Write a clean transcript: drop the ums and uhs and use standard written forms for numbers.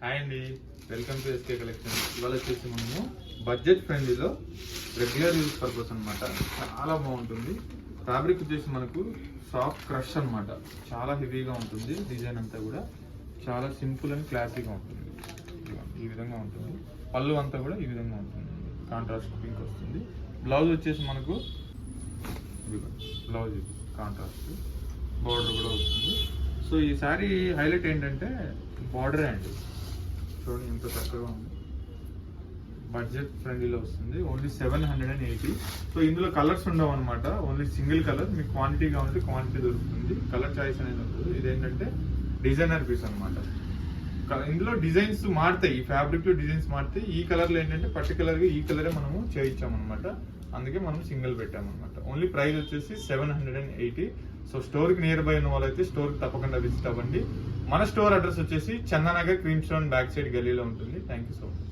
Hi అండి, welcome to SK collection. ఇవాళ వచ్చేసి మనము బడ్జెట్ ఫ్రెండ్లీలో రెగ్యులర్ యూజ్ పర్పస్ అనమాట. చాలా బాగుంటుంది. ఫ్యాబ్రిక్ వచ్చేసి మనకు సాఫ్ట్ క్రష్ అనమాట. చాలా హెవీగా ఉంటుంది. డిజైన్ అంతా కూడా చాలా సింపుల్ అండ్ క్లాసీగా ఉంటుంది. ఈ విధంగా ఉంటుంది. పళ్ళు అంతా కూడా ఈ విధంగా ఉంటుంది. కాంట్రాస్ట్ పింక్ వస్తుంది. బ్లౌజ్ వచ్చేసి మనకు బ్లౌజ్ కాంట్రాస్ట్, బార్డర్ కూడా వస్తుంది. సో ఈ శారీ హైలైట్ ఏంటంటే బార్డరే అండి. చూడండి ఎంత చక్కగా ఉంది. బడ్జెట్ ఫ్రెండ్లీలో వస్తుంది. ఓన్లీ 780. సో ఇందులో కలర్స్ ఉండవు అనమాట. Only single colour. మీకు క్వాంటిటీ కావాలంటే క్వాంటిటీ దొరుకుతుంది. కలర్ చాయిస్ అనేది ఉంటుంది. ఇదేంటంటే డిజైనర్ పీస్ అనమాట. ఇందులో డిజైన్స్ మారుతాయి. ఈ ఫ్యాబ్రిక్ లో డిజైన్స్ మారుతాయి. ఈ కలర్ లో ఏంటంటే పర్టికులర్ గా ఈ కలరే మనము చేయించామన్నమాట. అందుకే మనం సింగిల్ పెట్టామన్నమాట. ఓన్లీ ప్రైస్ వచ్చేసి 780. సో స్టోర్ కి నియర్ బై ఉన్న వాళ్ళైతే స్టోర్ కి తప్పకుండా విజిట్ అవ్వండి. మన స్టోర్ అడ్రస్ వచ్చేసి Chandanagar cream stone back side గల్లీలో ఉంటుంది. Thank you so much.